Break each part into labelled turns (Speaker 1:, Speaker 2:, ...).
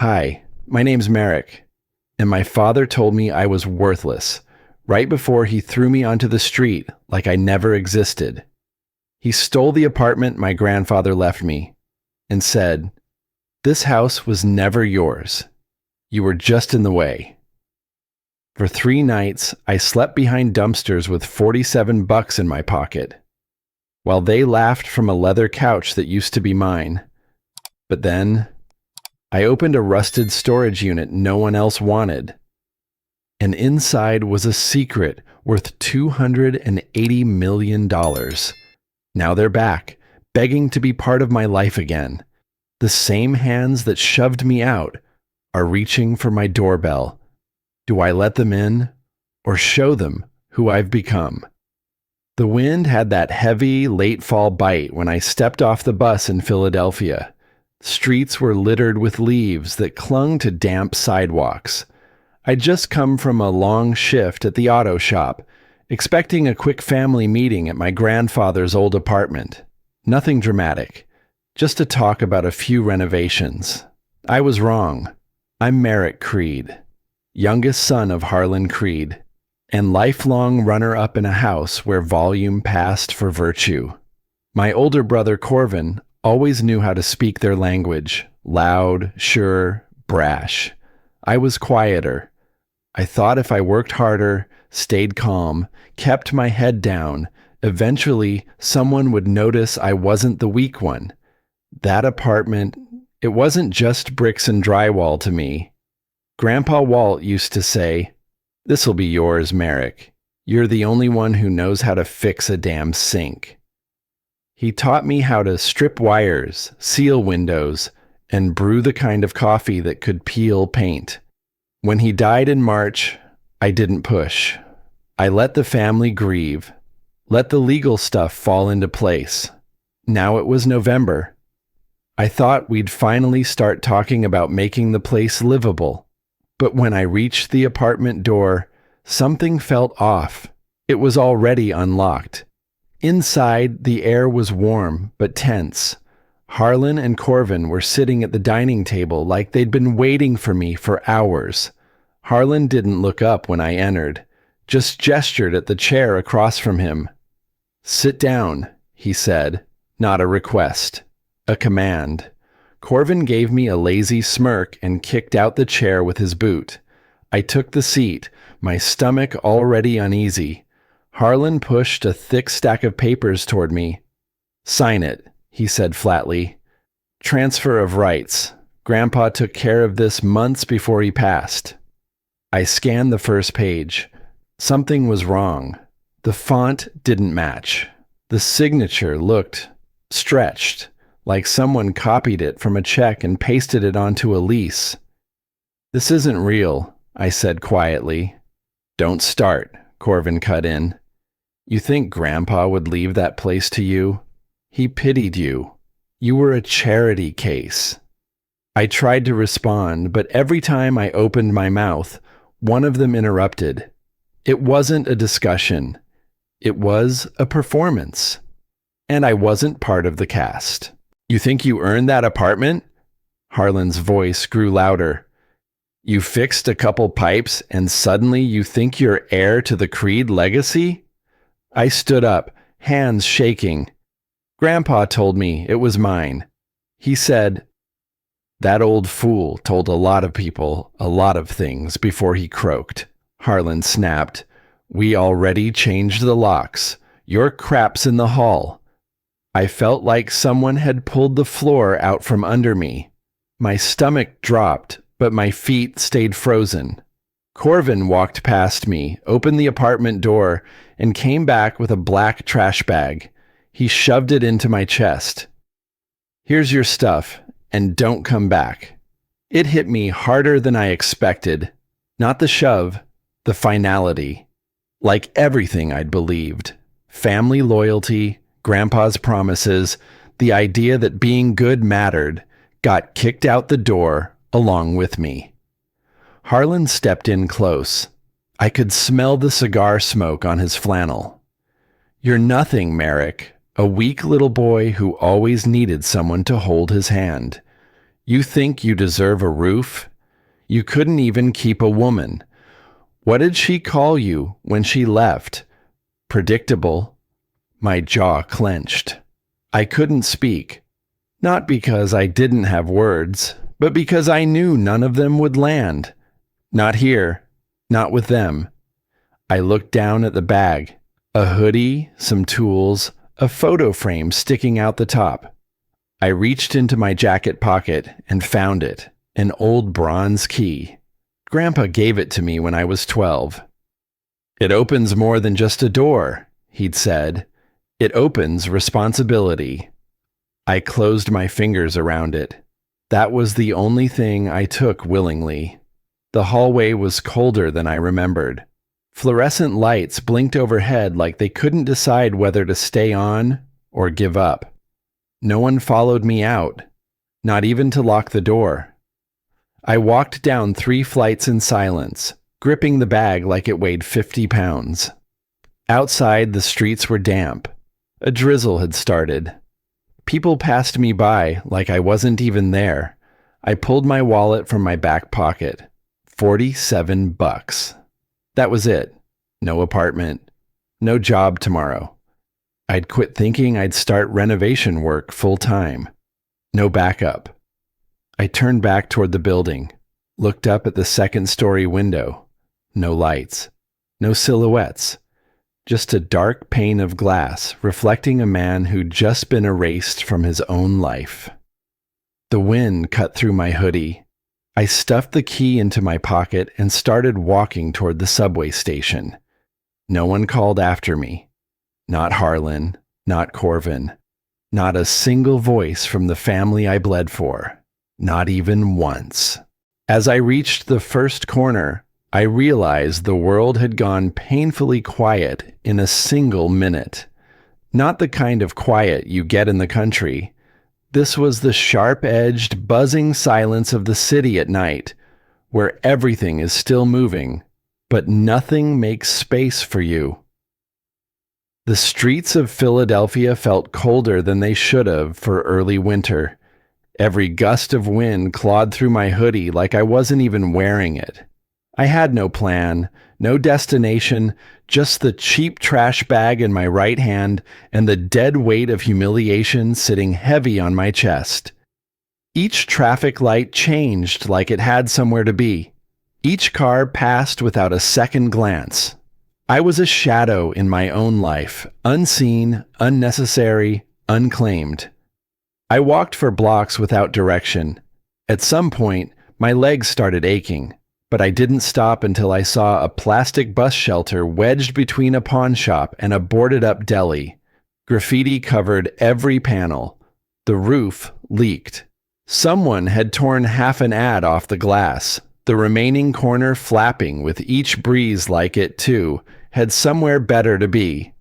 Speaker 1: Hi, my name's Merrick, and my father told me I was worthless right before he threw me onto the street like I never existed. He stole the apartment my grandfather left me and said, "This house was never yours. You were just in the way." For 3 nights, I slept behind dumpsters with $47 in my pocket, while they laughed from a leather couch that used to be mine. But then, I opened a rusted storage unit no one else wanted, and inside was a secret worth $280 million. Now they're back, begging to be part of my life again. The same hands that shoved me out are reaching for my doorbell. Do I let them in, or show them who I've become? The wind had that heavy, late fall bite when I stepped off the bus in Philadelphia. Streets were littered with leaves that clung to damp sidewalks. I'd just come from a long shift at the auto shop, expecting a quick family meeting at my grandfather's old apartment. Nothing dramatic, just a talk about a few renovations. I was wrong. I'm Merrick Creed, youngest son of Harlan Creed, and lifelong runner-up in a house where volume passed for virtue. My older brother Corvin always knew how to speak their language, loud, sure, brash. I was quieter. I thought if I worked harder, stayed calm, kept my head down, eventually someone would notice I wasn't the weak one. That apartment, it wasn't just bricks and drywall to me. Grandpa Walt used to say, "This'll be yours, Merrick. You're the only one who knows how to fix a damn sink." He taught me how to strip wires, seal windows, and brew the kind of coffee that could peel paint. When he died in March, I didn't push. I let the family grieve, let the legal stuff fall into place. Now it was November. I thought we'd finally start talking about making the place livable. But when I reached the apartment door, something felt off. It was already unlocked. Inside, the air was warm but tense. Harlan and Corvin were sitting at the dining table like they'd been waiting for me for hours. Harlan didn't look up when I entered, just gestured at the chair across from him. "Sit down," he said, not a request, a command. Corvin gave me a lazy smirk and kicked out the chair with his boot. I took the seat, my stomach already uneasy. Harlan pushed a thick stack of papers toward me. "Sign it," he said flatly. "Transfer of rights. Grandpa took care of this months before he passed." I scanned the first page. Something was wrong. The font didn't match. The signature looked stretched, like someone copied it from a check and pasted it onto a lease. "This isn't real," I said quietly. "Don't start," Corvin cut in. "You think Grandpa would leave that place to you? He pitied you. You were a charity case." I tried to respond, but every time I opened my mouth, one of them interrupted. It wasn't a discussion. It was a performance. And I wasn't part of the cast. "You think you earned that apartment?" Harlan's voice grew louder. "You fixed a couple pipes and suddenly you think you're heir to the Creed legacy?" I stood up, hands shaking. "Grandpa told me it was mine. He said—" "That old fool told a lot of people a lot of things before he croaked," Harlan snapped. "We already changed the locks. Your crap's in the hall." I felt like someone had pulled the floor out from under me. My stomach dropped, but my feet stayed frozen. Corvin walked past me, opened the apartment door, and came back with a black trash bag. He shoved it into my chest. "Here's your stuff, and don't come back." It hit me harder than I expected. Not the shove, the finality. Like everything I'd believed. Family loyalty, Grandpa's promises, the idea that being good mattered, got kicked out the door along with me. Harlan stepped in close. I could smell the cigar smoke on his flannel. "You're nothing, Merrick, a weak little boy who always needed someone to hold his hand. You think you deserve a roof? You couldn't even keep a woman. What did she call you when she left? Predictable. My jaw clenched. I couldn't speak. Not because I didn't have words, but because I knew none of them would land. Not here. Not with them. I looked down at the bag. A hoodie, some tools, a photo frame sticking out the top. I reached into my jacket pocket and found it, an old bronze key. Grandpa gave it to me when I was 12. It opens more than just a door, he'd said. It opens responsibility. I closed my fingers around it. That was the only thing I took willingly. The hallway was colder than I remembered. Fluorescent lights blinked overhead like they couldn't decide whether to stay on or give up. No one followed me out, not even to lock the door. I walked down 3 flights in silence, gripping the bag like it weighed 50 pounds. Outside, the streets were damp. A drizzle had started. People passed me by like I wasn't even there. I pulled my wallet from my back pocket. $47. That was it. No apartment. No job tomorrow. I'd quit thinking I'd start renovation work full time. No backup. I turned back toward the building, looked up at the second-story window. No lights. No silhouettes. Just a dark pane of glass reflecting a man who'd just been erased from his own life. The wind cut through my hoodie. I stuffed the key into my pocket and started walking toward the subway station. No one called after me. Not Harlan, not Corvin. Not a single voice from the family I bled for. Not even once. As I reached the first corner, I realized the world had gone painfully quiet in a single minute. Not the kind of quiet you get in the country. This was the sharp-edged, buzzing silence of the city at night, where everything is still moving, but nothing makes space for you. The streets of Philadelphia felt colder than they should have for early winter. Every gust of wind clawed through my hoodie like I wasn't even wearing it. I had no plan, no destination, just the cheap trash bag in my right hand and the dead weight of humiliation sitting heavy on my chest. Each traffic light changed like it had somewhere to be. Each car passed without a second glance. I was a shadow in my own life, unseen, unnecessary, unclaimed. I walked for blocks without direction. At some point, my legs started aching. But I didn't stop until I saw a plastic bus shelter wedged between a pawn shop and a boarded-up deli. Graffiti covered every panel. The roof leaked. Someone had torn half an ad off the glass. The remaining corner flapping with each breeze like it, too, had somewhere better to be.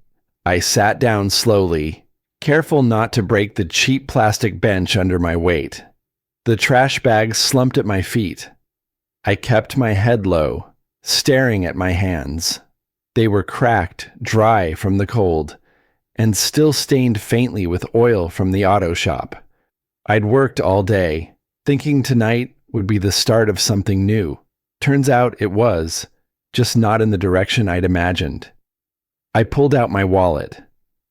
Speaker 1: I sat down slowly, careful not to break the cheap plastic bench under my weight. The trash bag slumped at my feet. I kept my head low, staring at my hands. They were cracked, dry from the cold, and still stained faintly with oil from the auto shop. I'd worked all day, thinking tonight would be the start of something new. Turns out it was, just not in the direction I'd imagined. I pulled out my wallet.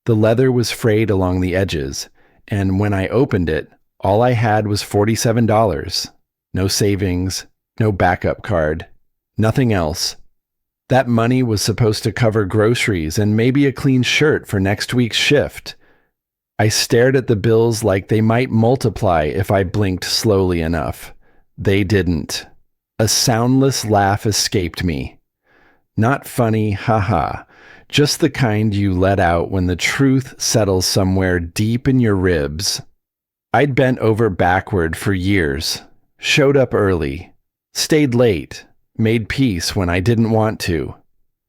Speaker 1: The leather was frayed along the edges, and when I opened it, all I had was $47. No savings. No backup card. Nothing else. That money was supposed to cover groceries and maybe a clean shirt for next week's shift. I stared at the bills like they might multiply if I blinked slowly enough. They didn't. A soundless laugh escaped me. Not funny, haha. Just the kind you let out when the truth settles somewhere deep in your ribs. I'd bent over backward for years. Showed up early. Stayed late, made peace when I didn't want to,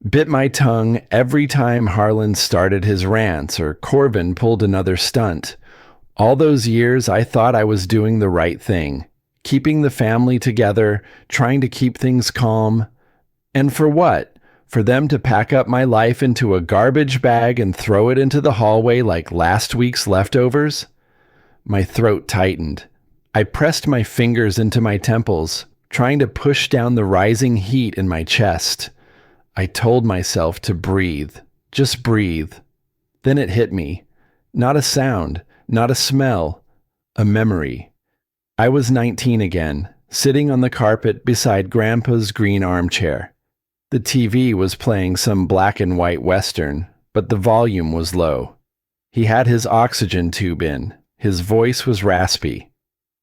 Speaker 1: bit my tongue every time Harlan started his rants or Corvin pulled another stunt. All those years I thought I was doing the right thing, keeping the family together, trying to keep things calm. And for what? For them to pack up my life into a garbage bag and throw it into the hallway like last week's leftovers? My throat tightened. I pressed my fingers into my temples, trying to push down the rising heat in my chest. I told myself to breathe, just breathe. Then it hit me. Not a sound, not a smell, a memory. I was 19 again, sitting on the carpet beside Grandpa's green armchair. The TV was playing some black and white western, but the volume was low. He had his oxygen tube in. His voice was raspy,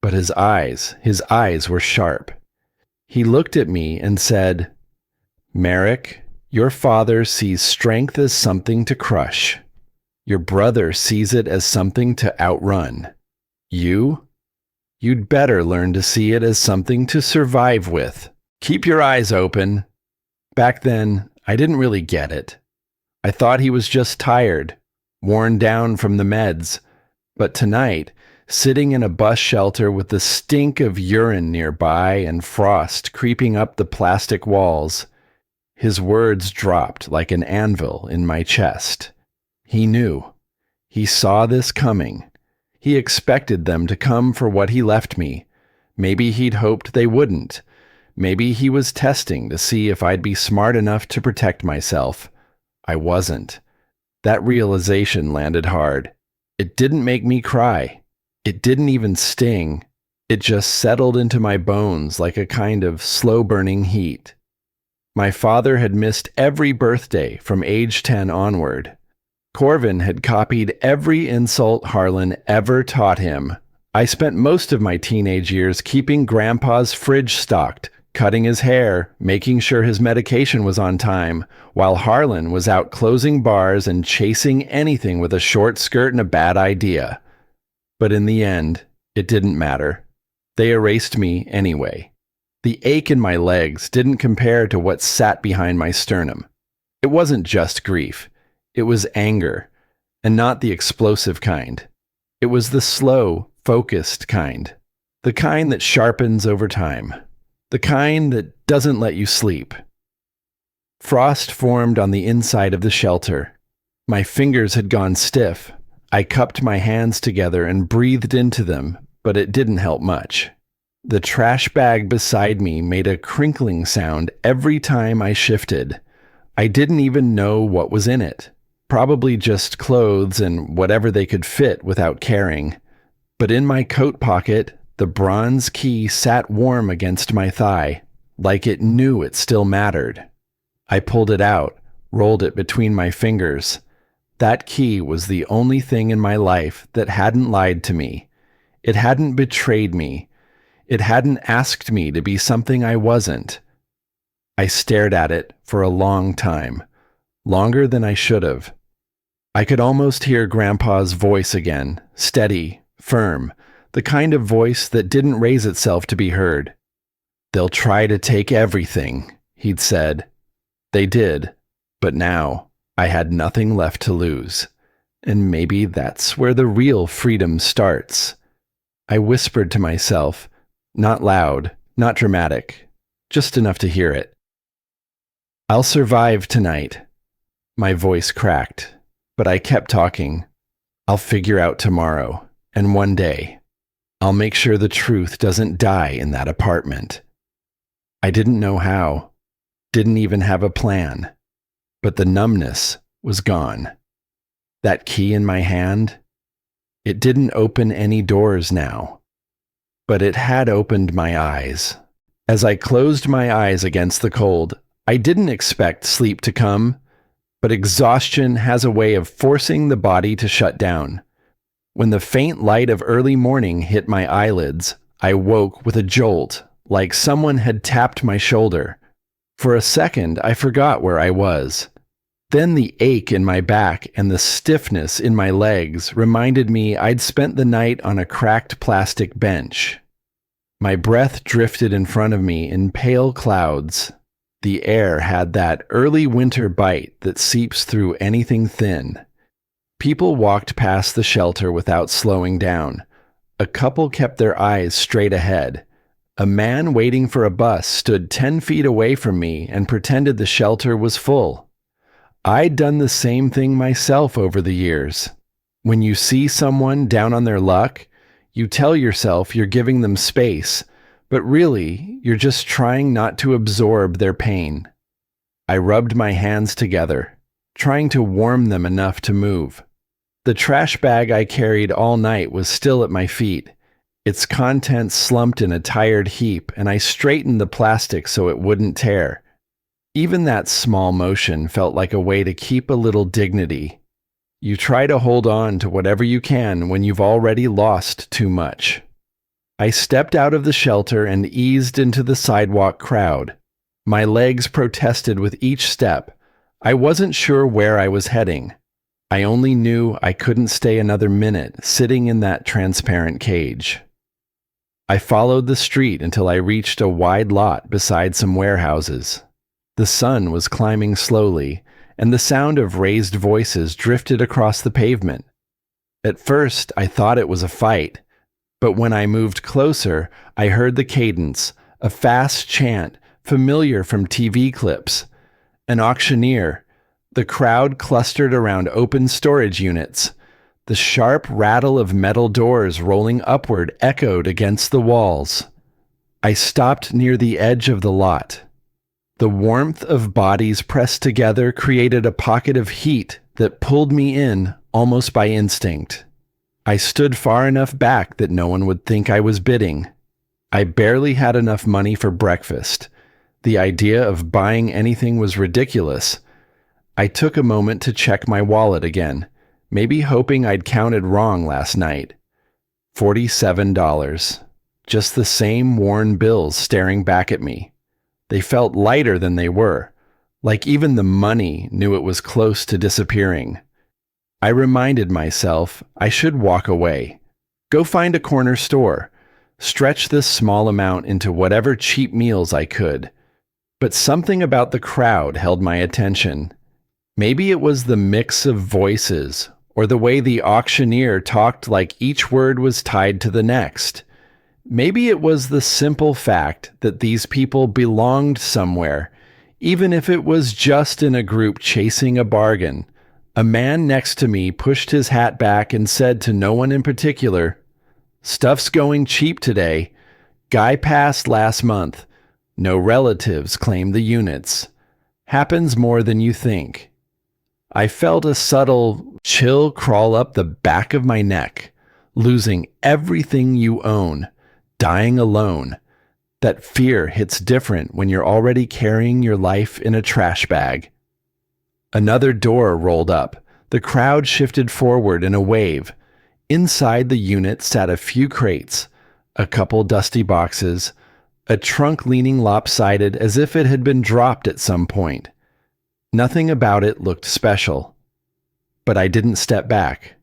Speaker 1: but his eyes were sharp. He looked at me and said, "Merrick, your father sees strength as something to crush. Your brother sees it as something to outrun. You'd better learn to see it as something to survive with. Keep your eyes open." Back then, I didn't really get it. I thought he was just tired, worn down from the meds. But tonight, sitting in a bus shelter with the stink of urine nearby and frost creeping up the plastic walls, his words dropped like an anvil in my chest. He knew. He saw this coming. He expected them to come for what he left me. Maybe he'd hoped they wouldn't. Maybe he was testing to see if I'd be smart enough to protect myself. I wasn't. That realization landed hard. It didn't make me cry. It didn't even sting. It just settled into my bones like a kind of slow-burning heat. My father had missed every birthday from age 10 onward. Corvin had copied every insult Harlan ever taught him. I spent most of my teenage years keeping Grandpa's fridge stocked, cutting his hair, making sure his medication was on time, while Harlan was out closing bars and chasing anything with a short skirt and a bad idea. But in the end, it didn't matter. They erased me anyway. The ache in my legs didn't compare to what sat behind my sternum. It wasn't just grief. It was anger, and not the explosive kind. It was the slow, focused kind. The kind that sharpens over time. The kind that doesn't let you sleep. Frost formed on the inside of the shelter. My fingers had gone stiff. I cupped my hands together and breathed into them, but it didn't help much. The trash bag beside me made a crinkling sound every time I shifted. I didn't even know what was in it. Probably just clothes and whatever they could fit without caring. But in my coat pocket, the bronze key sat warm against my thigh, like it knew it still mattered. I pulled it out, rolled it between my fingers. That key was the only thing in my life that hadn't lied to me. It hadn't betrayed me. It hadn't asked me to be something I wasn't. I stared at it for a long time, longer than I should have. I could almost hear Grandpa's voice again, steady, firm, the kind of voice that didn't raise itself to be heard. "They'll try to take everything," he'd said. They did, but now I had nothing left to lose. And maybe that's where the real freedom starts. I whispered to myself, not loud, not dramatic, just enough to hear it. "I'll survive tonight." My voice cracked, but I kept talking. "I'll figure out tomorrow, and one day, I'll make sure the truth doesn't die in that apartment." I didn't know how, didn't even have a plan, but the numbness was gone. That key in my hand, it didn't open any doors now, but it had opened my eyes. As I closed my eyes against the cold, I didn't expect sleep to come, but exhaustion has a way of forcing the body to shut down. When the faint light of early morning hit my eyelids, I woke with a jolt, like someone had tapped my shoulder. For a second, I forgot where I was. Then the ache in my back and the stiffness in my legs reminded me I'd spent the night on a cracked plastic bench. My breath drifted in front of me in pale clouds. The air had that early winter bite that seeps through anything thin. People walked past the shelter without slowing down. A couple kept their eyes straight ahead. A man waiting for a bus stood 10 feet away from me and pretended the shelter was full. I'd done the same thing myself over the years. When you see someone down on their luck, You tell yourself you're giving them space, but really, you're just trying not to absorb their pain. I rubbed my hands together, trying to warm them enough to move. The trash bag I carried all night was still at my feet, its contents slumped in a tired heap, and I straightened the plastic so it wouldn't tear. Even that small motion felt like a way to keep a little dignity. You try to hold on to whatever you can when you've already lost too much. I stepped out of the shelter and eased into the sidewalk crowd. My legs protested with each step. I wasn't sure where I was heading. I only knew I couldn't stay another minute sitting in that transparent cage. I followed the street until I reached a wide lot beside some warehouses. The sun was climbing slowly, and the sound of raised voices drifted across the pavement. At first, I thought it was a fight, but when I moved closer, I heard the cadence, a fast chant familiar from TV clips. An auctioneer. The crowd clustered around open storage units. The sharp rattle of metal doors rolling upward echoed against the walls. I stopped near the edge of the lot. The warmth of bodies pressed together created a pocket of heat that pulled me in almost by instinct. I stood far enough back that no one would think I was bidding. I barely had enough money for breakfast. The idea of buying anything was ridiculous. I took a moment to check my wallet again, maybe hoping I'd counted wrong last night. $47. Just the same worn bills staring back at me. They felt lighter than they were, like even the money knew it was close to disappearing. I reminded myself I should walk away. Go find a corner store. Stretch this small amount into whatever cheap meals I could. But something about the crowd held my attention. Maybe it was the mix of voices, or the way the auctioneer talked like each word was tied to the next. Maybe it was the simple fact that these people belonged somewhere, even if it was just in a group chasing a bargain. A man next to me pushed his hat back and said to no one in particular, "Stuff's going cheap today. Guy passed last month. No relatives claim the units. Happens more than you think." I felt a subtle chill crawl up the back of my neck. Losing everything you own. Dying alone. That fear hits different when you're already carrying your life in a trash bag. Another door rolled up. The crowd shifted forward in a wave. Inside the unit sat a few crates, a couple dusty boxes, a trunk leaning lopsided as if it had been dropped at some point. Nothing about it looked special. But I didn't step back.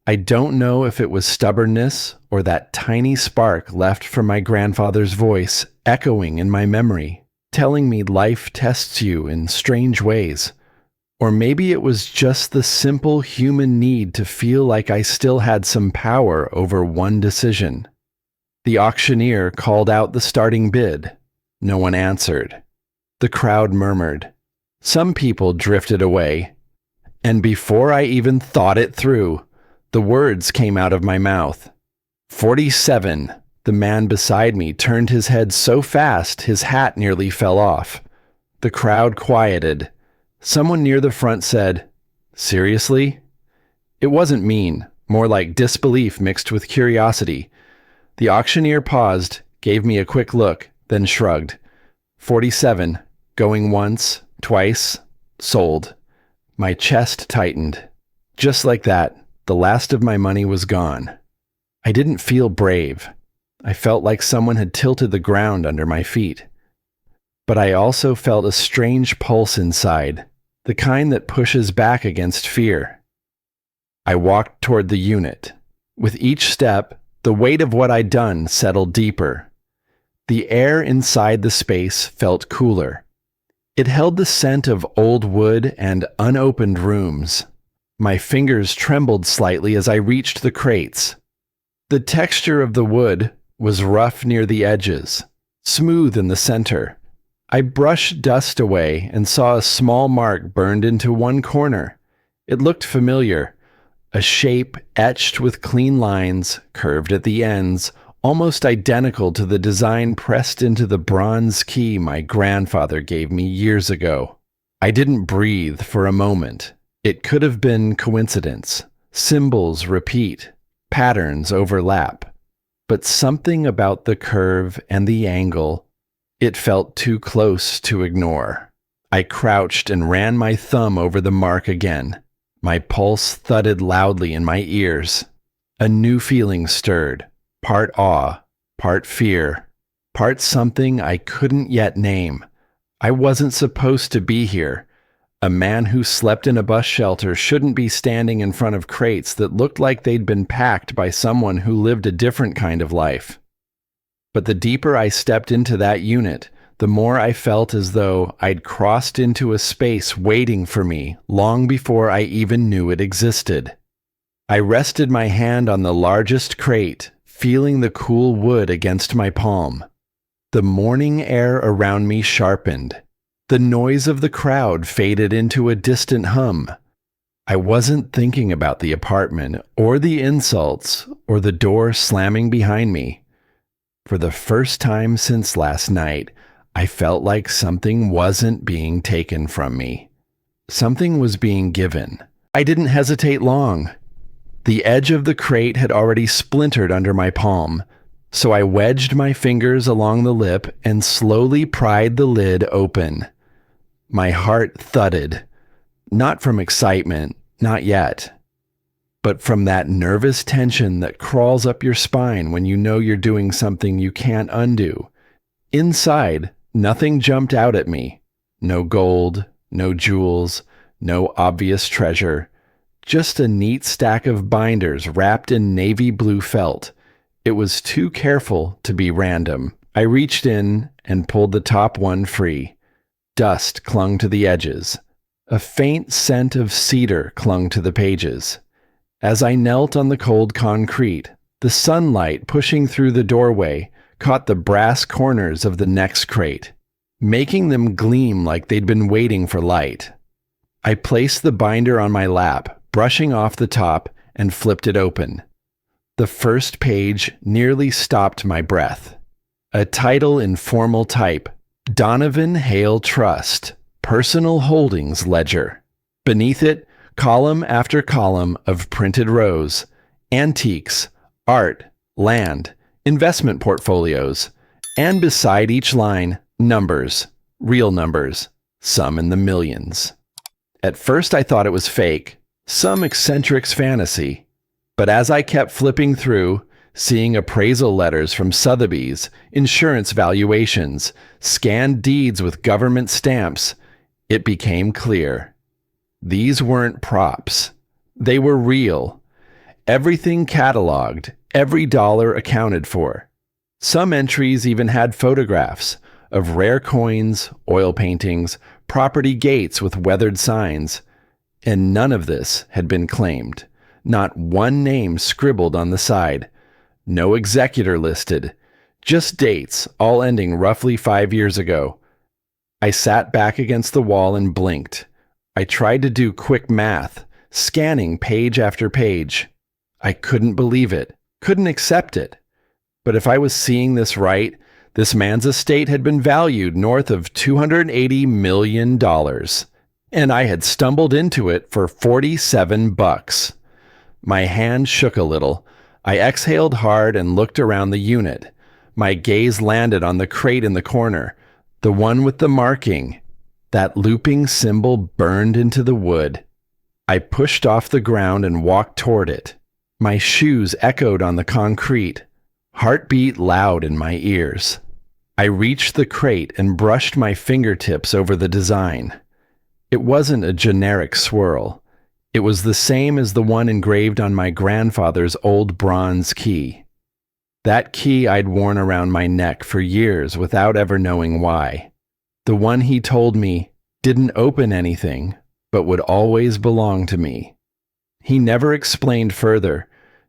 Speaker 1: I don't know if it was stubbornness or that tiny spark left from my grandfather's voice echoing in my memory, telling me life tests you in strange ways. Or maybe it was just the simple human need to feel like I still had some power over one decision. The auctioneer called out the starting bid. No one answered. The crowd murmured. Some people drifted away. And before I even thought it through, the words came out of my mouth. 47. The man beside me turned his head so fast his hat nearly fell off. The crowd quieted. Someone near the front said, "Seriously?" It wasn't mean, more like disbelief mixed with curiosity. The auctioneer paused, gave me a quick look, then shrugged. 47. Going once, twice, sold. My chest tightened. Just like that, the last of my money was gone. I didn't feel brave. I felt like someone had tilted the ground under my feet. But I also felt a strange pulse inside, the kind that pushes back against fear. I walked toward the unit. With each step, the weight of what I'd done settled deeper. The air inside the space felt cooler. It held the scent of old wood and unopened rooms. My fingers trembled slightly as I reached the crates. The texture of the wood was rough near the edges, smooth in the center. I brushed dust away and saw a small mark burned into one corner. It looked familiar. a shape etched with clean lines, curved at the ends, almost identical to the design pressed into the bronze key my grandfather gave me years ago. I didn't breathe for a moment. It could have been coincidence. Symbols repeat, patterns overlap. But something about the curve and the angle, it felt too close to ignore. I crouched and ran my thumb over the mark again. My pulse thudded loudly in my ears. A new feeling stirred, part awe, part fear, part something I couldn't yet name. I wasn't supposed to be here. A man who slept in a bus shelter shouldn't be standing in front of crates that looked like they'd been packed by someone who lived a different kind of life. But the deeper I stepped into that unit, the more I felt as though I'd crossed into a space waiting for me long before I even knew it existed. I rested my hand on the largest crate, feeling the cool wood against my palm. The morning air around me sharpened. The noise of the crowd faded into a distant hum. I wasn't thinking about the apartment, or the insults, or the door slamming behind me. For the first time since last night, I felt like something wasn't being taken from me. Something was being given. I didn't hesitate long. The edge of the crate had already splintered under my palm, so I wedged my fingers along the lip and slowly pried the lid open. My heart thudded, not from excitement, not yet, but from that nervous tension that crawls up your spine when you know you're doing something you can't undo. Inside, nothing jumped out at me. No gold, no jewels, no obvious treasure. Just a neat stack of binders wrapped in navy blue felt. It was too careful to be random. I reached in and pulled the top one free. Dust clung to the edges. A faint scent of cedar clung to the pages. As I knelt on the cold concrete, the sunlight pushing through the doorway caught the brass corners of the next crate, making them gleam like they'd been waiting for light. I placed the binder on my lap, brushing off the top, and flipped it open. The first page nearly stopped my breath. A title in formal type, Donovan Hale Trust, Personal Holdings Ledger. Beneath it, column after column of printed rows, antiques, art, land, investment portfolios, and beside each line, numbers, real numbers, some in the millions. At first I thought it was fake, some eccentric's fantasy. But as I kept flipping through, seeing appraisal letters from Sotheby's, insurance valuations, scanned deeds with government stamps, it became clear. These weren't props. They were real. Everything cataloged, every dollar accounted for. Some entries even had photographs of rare coins, oil paintings, property gates with weathered signs. And none of this had been claimed. Not one name scribbled on the side. No executor listed. Just dates, all ending roughly 5 years ago. I sat back against the wall and blinked. I tried to do quick math, scanning page after page. I couldn't believe it, couldn't accept it. But if I was seeing this right, this man's estate had been valued north of $280 million. And I had stumbled into it for $47. My hand shook a little. I exhaled hard and looked around the unit. My gaze landed on the crate in the corner, the one with the marking. That looping symbol burned into the wood. I pushed off the ground and walked toward it. My shoes echoed on the concrete, heartbeat loud in my ears. I reached the crate and brushed my fingertips over the design. It wasn't a generic swirl. It was the same as the one engraved on my grandfather's old bronze key. That key I'd worn around my neck for years without ever knowing why. The one he told me didn't open anything, but would always belong to me. He never explained further,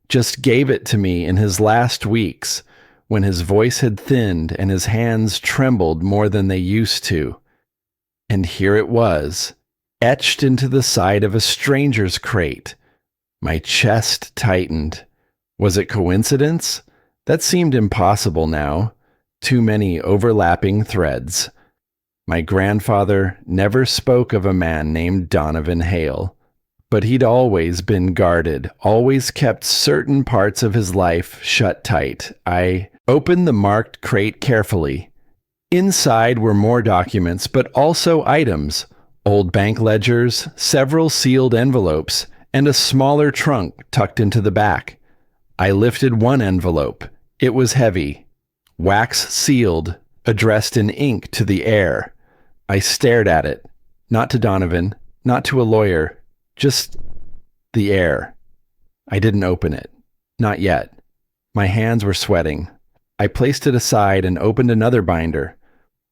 Speaker 1: just gave it to me in his last weeks, when his voice had thinned and his hands trembled more than they used to. And here it was, etched into the side of a stranger's crate, My chest tightened. Was it coincidence? That seemed impossible now. Too many overlapping threads. My grandfather never spoke of a man named Donovan Hale, but he'd always been guarded, always kept certain parts of his life shut tight. I opened the marked crate carefully. Inside were more documents, but also items, old bank ledgers, several sealed envelopes, and a smaller trunk tucked into the back. I lifted one envelope. It was heavy, wax sealed, addressed in ink to the air. I stared at it, not to Donovan, not to a lawyer, just the air. I didn't open it. Not yet. My hands were sweating. I placed it aside and opened another binder.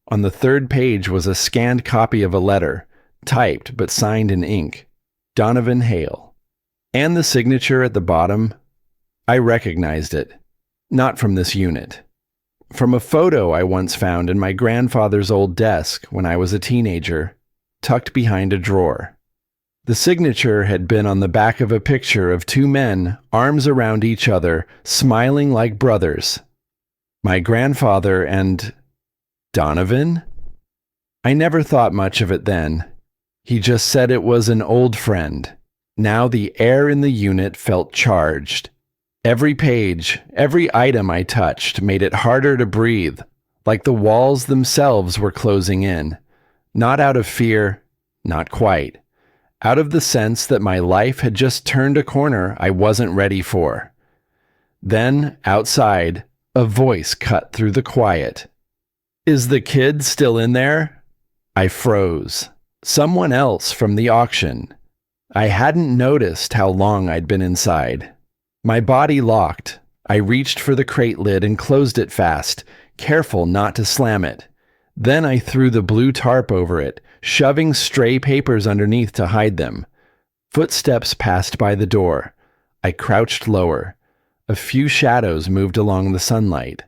Speaker 1: On the third page was a scanned copy of a letter, typed but signed in ink. Donovan Hale. And the signature at the bottom, I recognized it. Not from this unit. From a photo I once found in my grandfather's old desk when I was a teenager, tucked behind a drawer. The signature had been on the back of a picture of two men, arms around each other, smiling like brothers. My grandfather and Donovan? I never thought much of it then. He just said it was an old friend. Now the air in the unit felt charged. Every page, every item I touched made it harder to breathe, like the walls themselves were closing in. Not out of fear, not quite. Out of the sense that my life had just turned a corner I wasn't ready for. Then, outside, a voice cut through the quiet. "Is the kid still in there?" I froze. Someone else from the auction. I hadn't noticed how long I'd been inside. My body locked. I reached for the crate lid and closed it fast, careful not to slam it. Then I threw the blue tarp over it, shoving stray papers underneath to hide them. Footsteps passed by the door. I crouched lower. A few shadows moved along the sunlight.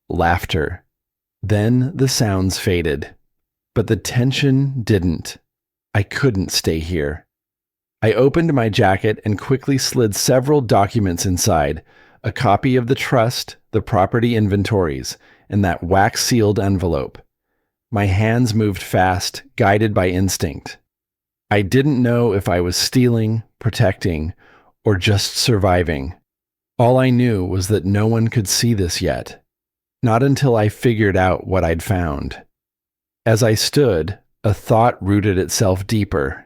Speaker 1: Laughter. Then the sounds faded. But the tension didn't. I couldn't stay here. I opened my jacket and quickly slid several documents inside, a copy of the trust, the property inventories, and that wax-sealed envelope. My hands moved fast, guided by instinct. I didn't know if I was stealing, protecting, or just surviving. All I knew was that no one could see this yet. Not until I figured out what I'd found. As I stood, a thought rooted itself deeper.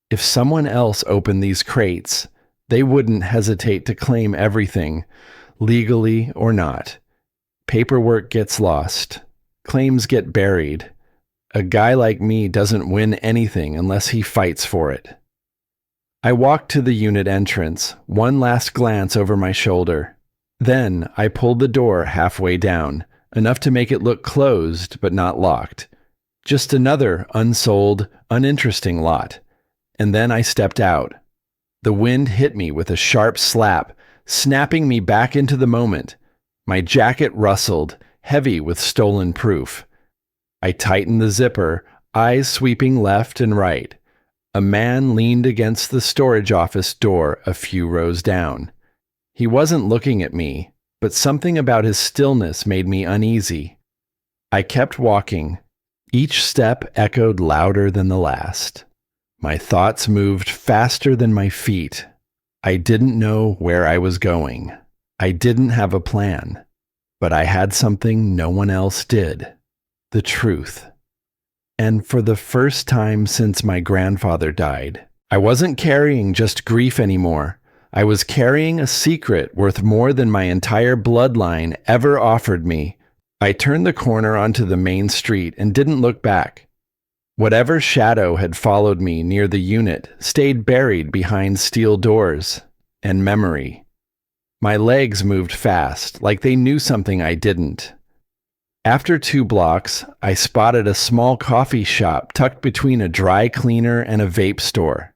Speaker 1: If someone else opened these crates, they wouldn't hesitate to claim everything, legally or not. Paperwork gets lost. Claims get buried. A guy like me doesn't win anything unless he fights for it. I walked to the unit entrance, one last glance over my shoulder. Then I pulled the door halfway down, enough to make it look closed but not locked. Just another unsold, uninteresting lot. And then I stepped out. The wind hit me with a sharp slap, snapping me back into the moment. My jacket rustled, heavy with stolen proof. I tightened the zipper, eyes sweeping left and right. A man leaned against the storage office door a few rows down. He wasn't looking at me, but something about his stillness made me uneasy. I kept walking. Each step echoed louder than the last. My thoughts moved faster than my feet. I didn't know where I was going. I didn't have a plan. But I had something no one else did. The truth. And for the first time since my grandfather died, I wasn't carrying just grief anymore. I was carrying a secret worth more than my entire bloodline ever offered me. I turned the corner onto the main street and didn't look back. Whatever shadow had followed me near the unit stayed buried behind steel doors and memory. My legs moved fast, like they knew something I didn't. After 2 blocks, I spotted a small coffee shop tucked between a dry cleaner and a vape store.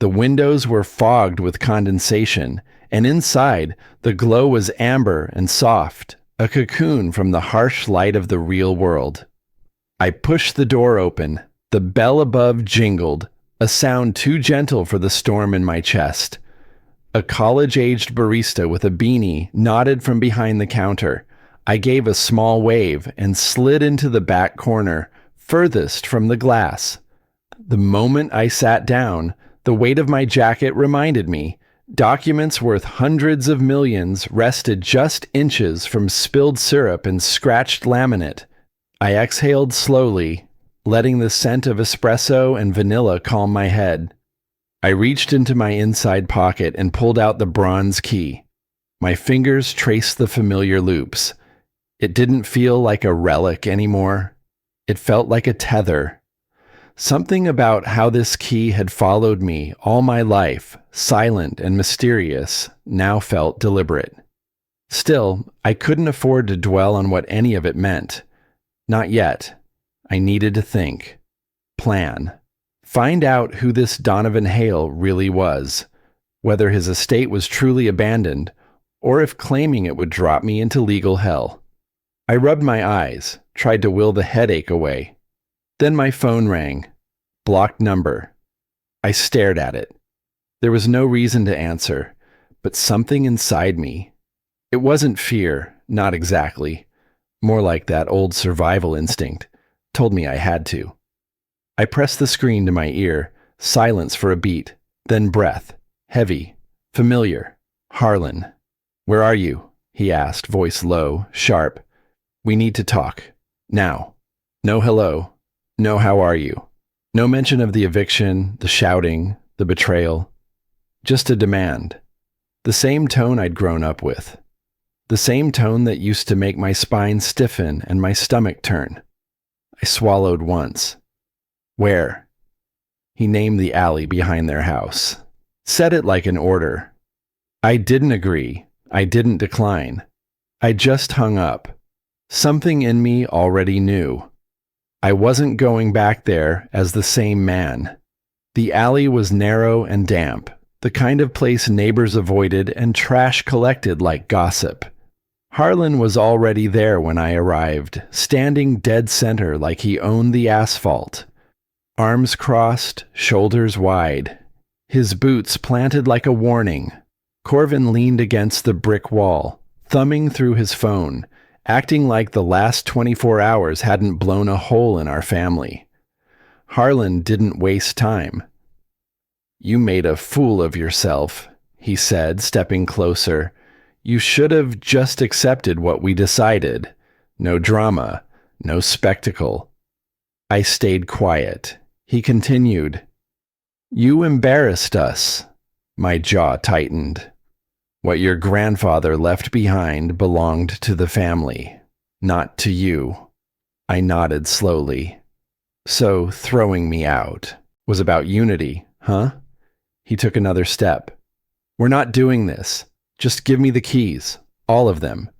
Speaker 1: The windows were fogged with condensation, and inside, the glow was amber and soft, a cocoon from the harsh light of the real world. I pushed the door open. The bell above jingled, a sound too gentle for the storm in my chest. A college-aged barista with a beanie nodded from behind the counter. I gave a small wave and slid into the back corner, furthest from the glass. The moment I sat down, the weight of my jacket reminded me. Documents worth hundreds of millions rested just inches from spilled syrup and scratched laminate. I exhaled slowly, letting the scent of espresso and vanilla calm my head. I reached into my inside pocket and pulled out the bronze key. My fingers traced the familiar loops. It didn't feel like a relic anymore. It felt like a tether. Something about how this key had followed me all my life, silent and mysterious, now felt deliberate. Still, I couldn't afford to dwell on what any of it meant. Not yet. I needed to think. Plan. Find out who this Donovan Hale really was, whether his estate was truly abandoned, or if claiming it would drop me into legal hell. I rubbed my eyes, tried to will the headache away. Then my phone rang. Blocked number. I stared at it. There was no reason to answer, but something inside me. It wasn't fear, not exactly. More like that old survival instinct, told me I had to. I pressed the screen to my ear, silence for a beat, then breath, heavy, familiar. Harlan. Where are you? He asked, voice low, sharp. We need to talk. Now. No hello. No how are you. No mention of the eviction, the shouting, the betrayal. Just a demand. The same tone I'd grown up with. The same tone that used to make my spine stiffen and my stomach turn. I swallowed once. Where? He named the alley behind their house. Said it like an order. I didn't agree. I didn't decline. I just hung up. Something in me already knew. I wasn't going back there as the same man. The alley was narrow and damp, the kind of place neighbors avoided and trash collected like gossip. Harlan was already there when I arrived, standing dead center like he owned the asphalt. Arms crossed, shoulders wide. His boots planted like a warning. Corvin leaned against the brick wall, thumbing through his phone, acting like the last 24 hours hadn't blown a hole in our family. Harlan didn't waste time. You made a fool of yourself, he said, stepping closer. You should have just accepted what we decided. No drama, no spectacle. I stayed quiet. He continued. You embarrassed us. My jaw tightened. What your grandfather left behind belonged to the family, not to you. I nodded slowly. So throwing me out was about unity, huh? He took another step. We're not doing this. Just give me the keys, all of them,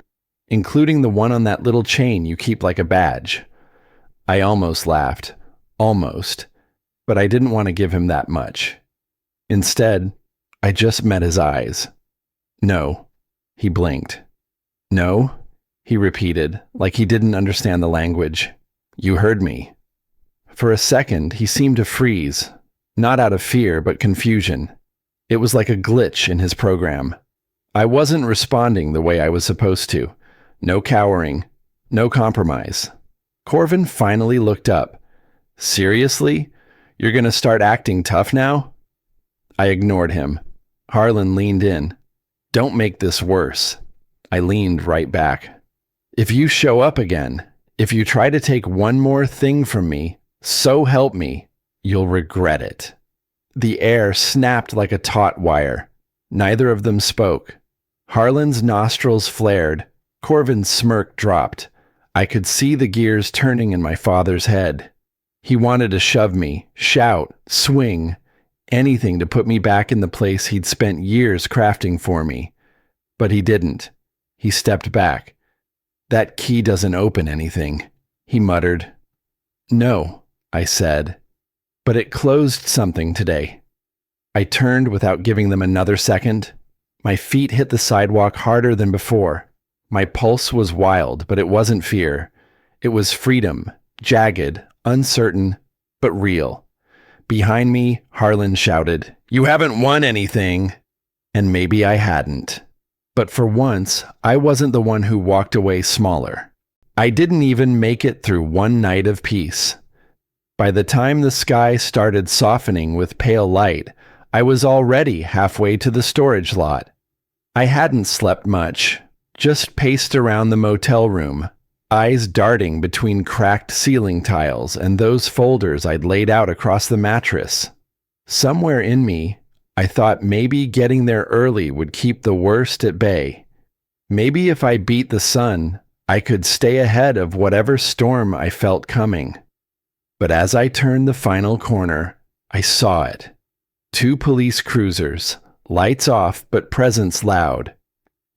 Speaker 1: including the one on that little chain you keep like a badge. I almost laughed. Almost. But I didn't want to give him that much. Instead, I just met his eyes. No. He blinked. No? He repeated, like he didn't understand the language. You heard me. For a second, he seemed to freeze, not out of fear, but confusion. It was like a glitch in his program. I wasn't responding the way I was supposed to. No cowering. No compromise. Corvin finally looked up. Seriously? You're gonna start acting tough now? I ignored him. Harlan leaned in. Don't make this worse. I leaned right back. If you show up again, if you try to take one more thing from me, so help me, you'll regret it. The air snapped like a taut wire. Neither of them spoke. Harlan's nostrils flared. Corvin's smirk dropped. I could see the gears turning in my father's head. He wanted to shove me, shout, swing, anything to put me back in the place he'd spent years crafting for me. But he didn't. He stepped back. That key doesn't open anything, he muttered. No, I said. But it closed something today. I turned without giving them another second. My feet hit the sidewalk harder than before. My pulse was wild, but it wasn't fear. It was freedom, jagged, uncertain, but real. Behind me, Harlan shouted, "You haven't won anything!" And maybe I hadn't. But for once, I wasn't the one who walked away smaller. I didn't even make it through one night of peace. By the time the sky started softening with pale light, I was already halfway to the storage lot. I hadn't slept much, just paced around the motel room, eyes darting between cracked ceiling tiles and those folders I'd laid out across the mattress. Somewhere in me, I thought maybe getting there early would keep the worst at bay. Maybe if I beat the sun, I could stay ahead of whatever storm I felt coming. But as I turned the final corner, I saw it. 2 police cruisers, lights off but presence loud.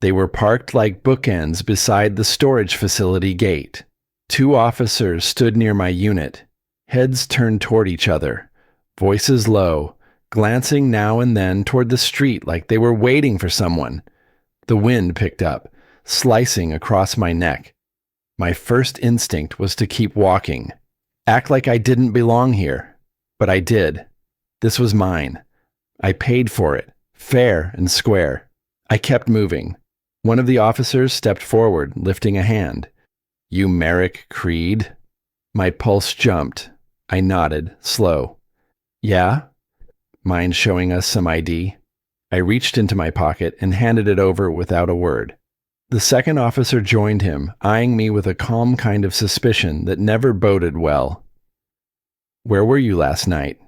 Speaker 1: They were parked like bookends beside the storage facility gate. 2 officers stood near my unit, heads turned toward each other, voices low, glancing now and then toward the street like they were waiting for someone. The wind picked up, slicing across my neck. My first instinct was to keep walking, act like I didn't belong here. But I did. This was mine. I paid for it, fair and square. I kept moving. One of the officers stepped forward, lifting a hand. "You Merrick Creed?" My pulse jumped. I nodded, slow. "Yeah?" Mind showing us some ID? I reached into my pocket and handed it over without a word. The second officer joined him, eyeing me with a calm kind of suspicion that never boded well. "Where were you last night?"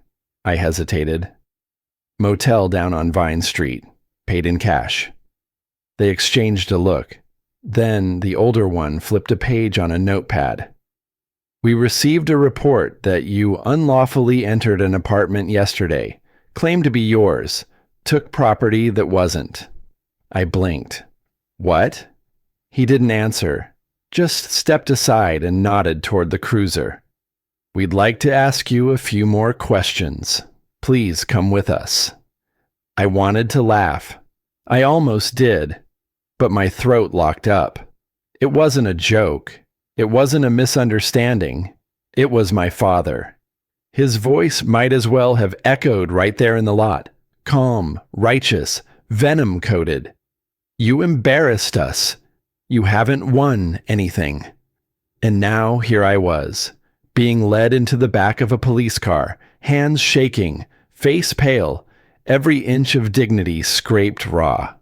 Speaker 1: I hesitated. "Motel down on Vine Street. Paid in cash." They exchanged a look. Then the older one flipped a page on a notepad. "We received a report that you unlawfully entered an apartment yesterday, claimed to be yours, took property that wasn't." I blinked. "What?" He didn't answer, just stepped aside and nodded toward the cruiser. "We'd like to ask you a few more questions. Please come with us." I wanted to laugh. I almost did, but my throat locked up. It wasn't a joke. It wasn't a misunderstanding. It was my father. His voice might as well have echoed right there in the lot. Calm, righteous, venom-coated. "You embarrassed us. You haven't won anything." And now here I was, being led into the back of a police car, hands shaking, face pale, every inch of dignity scraped raw.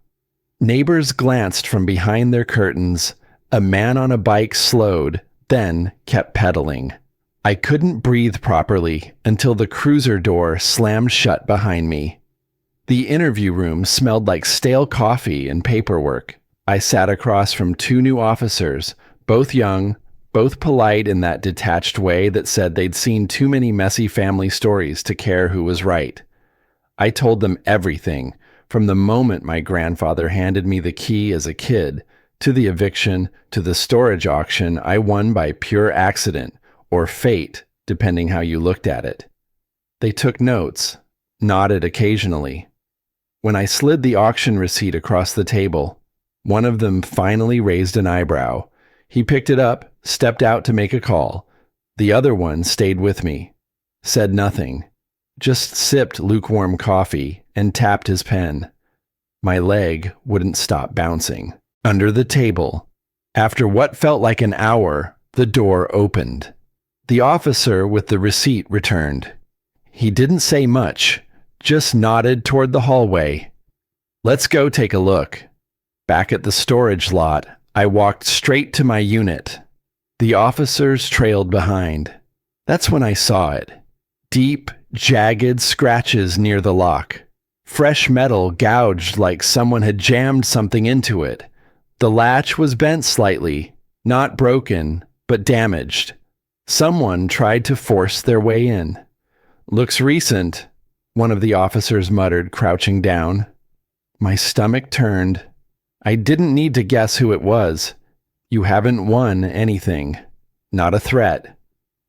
Speaker 1: Neighbors glanced from behind their curtains. A man on a bike slowed, then kept pedaling. I couldn't breathe properly until the cruiser door slammed shut behind me. The interview room smelled like stale coffee and paperwork. I sat across from 2 new officers, both young, both polite in that detached way that said they'd seen too many messy family stories to care who was right. I told them everything, from the moment my grandfather handed me the key as a kid, to the eviction, to the storage auction I won by pure accident, or fate, depending how you looked at it. They took notes, nodded occasionally. When I slid the auction receipt across the table, one of them finally raised an eyebrow. He picked it up, stepped out to make a call. The other one stayed with me, said nothing, just sipped lukewarm coffee and tapped his pen. My leg wouldn't stop bouncing. Under the table, after what felt like an hour, the door opened. The officer with the receipt returned. He didn't say much, just nodded toward the hallway. "Let's go take a look." Back at the storage lot, I walked straight to my unit. The officers trailed behind. That's when I saw it. Deep, jagged scratches near the lock. Fresh metal gouged like someone had jammed something into it. The latch was bent slightly, not broken, but damaged. Someone tried to force their way in. "Looks recent," one of the officers muttered, crouching down. My stomach turned. I didn't need to guess who it was. You haven't won anything. Not a threat.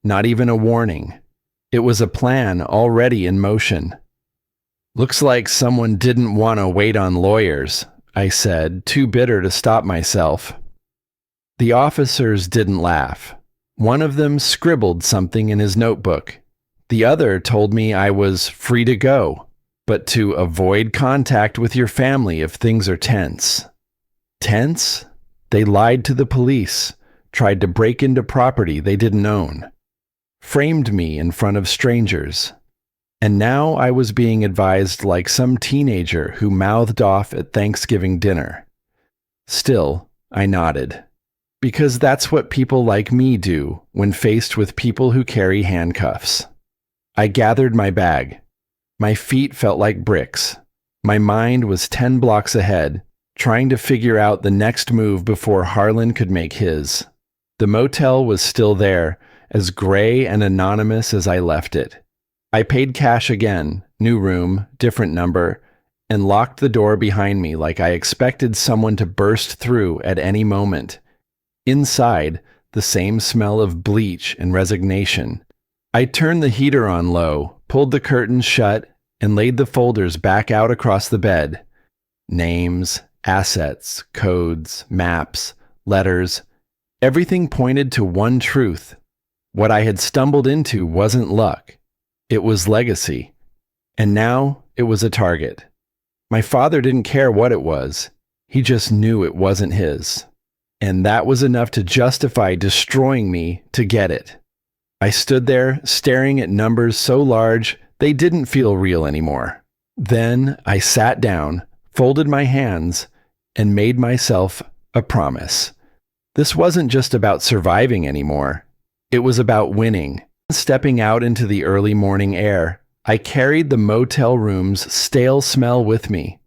Speaker 1: Not even a warning. It was a plan already in motion. "Looks like someone didn't want to wait on lawyers," I said, too bitter to stop myself. The officers didn't laugh. One of them scribbled something in his notebook. The other told me I was free to go. but to avoid contact with your family if things are tense. Tense? They lied to the police, tried to break into property they didn't own, framed me in front of strangers. And now I was being advised like some teenager who mouthed off at Thanksgiving dinner. Still, I nodded. Because that's what people like me do when faced with people who carry handcuffs. I gathered my bag. My feet felt like bricks. My mind was 10 blocks ahead, trying to figure out the next move before Harlan could make his. The motel was still there, as gray and anonymous as I left it. I paid cash again, new room, different number, and locked the door behind me like I expected someone to burst through at any moment. Inside, the same smell of bleach and resignation. I turned the heater on low, pulled the curtains shut, and laid the folders back out across the bed. Names, assets, codes, maps, letters. Everything pointed to one truth. What I had stumbled into wasn't luck. It was legacy. And now it was a target. My father didn't care what it was. He just knew it wasn't his. And that was enough to justify destroying me to get it. I stood there, staring at numbers so large they didn't feel real anymore. Then I sat down, folded my hands, and made myself a promise. This wasn't just about surviving anymore. It was about winning. Stepping out into the early morning air, I carried the motel room's stale smell with me.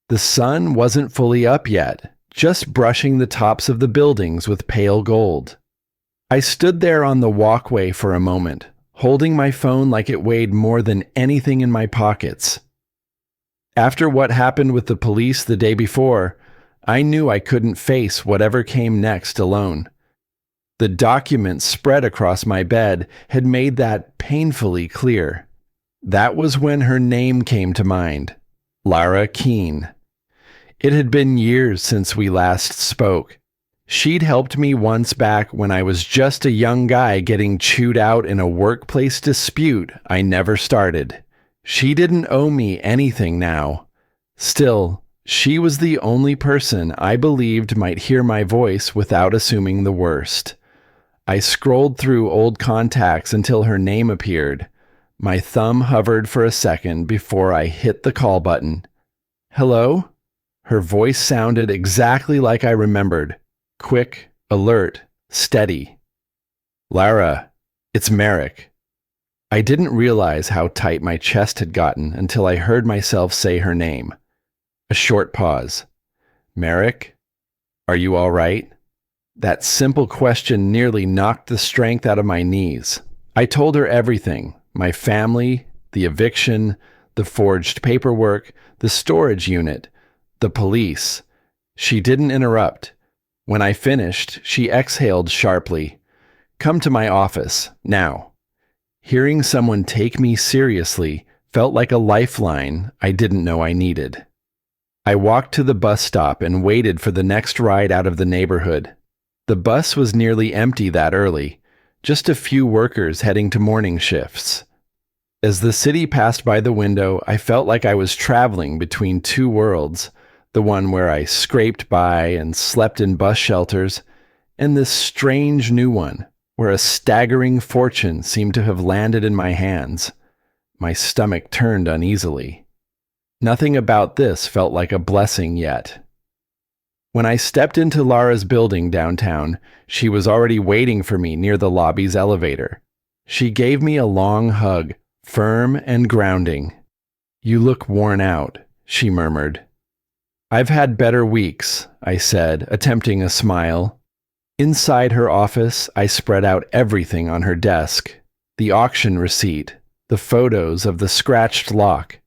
Speaker 1: The sun wasn't fully up yet, just brushing the tops of the buildings with pale gold. I stood there on the walkway for a moment, holding my phone like it weighed more than anything in my pockets. After what happened with the police the day before, I knew I couldn't face whatever came next alone. The documents spread across my bed had made that painfully clear. That was when her name came to mind, Lara Keene. It had been years since we last spoke. She'd helped me once back when I was just a young guy getting chewed out in a workplace dispute I never started. She didn't owe me anything now. Still, she was the only person I believed might hear my voice without assuming the worst. I scrolled through old contacts until her name appeared. My thumb hovered for a second before I hit the call button. Hello? Her voice sounded exactly like I remembered. Quick, alert, steady. Lara, it's Merrick. I didn't realize how tight my chest had gotten until I heard myself say her name. A short pause. Merrick? Are you all right? That simple question nearly knocked the strength out of my knees. I told her everything. My family, the eviction, the forged paperwork, the storage unit, the police. She didn't interrupt. When I finished, she exhaled sharply. Come to my office, now. Hearing someone take me seriously felt like a lifeline I didn't know I needed. I walked to the bus stop and waited for the next ride out of the neighborhood. The bus was nearly empty that early, just a few workers heading to morning shifts. As the city passed by the window, I felt like I was traveling between two worlds, the one where I scraped by and slept in bus shelters, and this strange new one, where a staggering fortune seemed to have landed in my hands. My stomach turned uneasily. Nothing about this felt like a blessing yet. When I stepped into Lara's building downtown, she was already waiting for me near the lobby's elevator. She gave me a long hug, firm and grounding. You look worn out, she murmured. I've had better weeks, I said, attempting a smile. Inside her office, I spread out everything on her desk. The auction receipt, the photos of the scratched lock,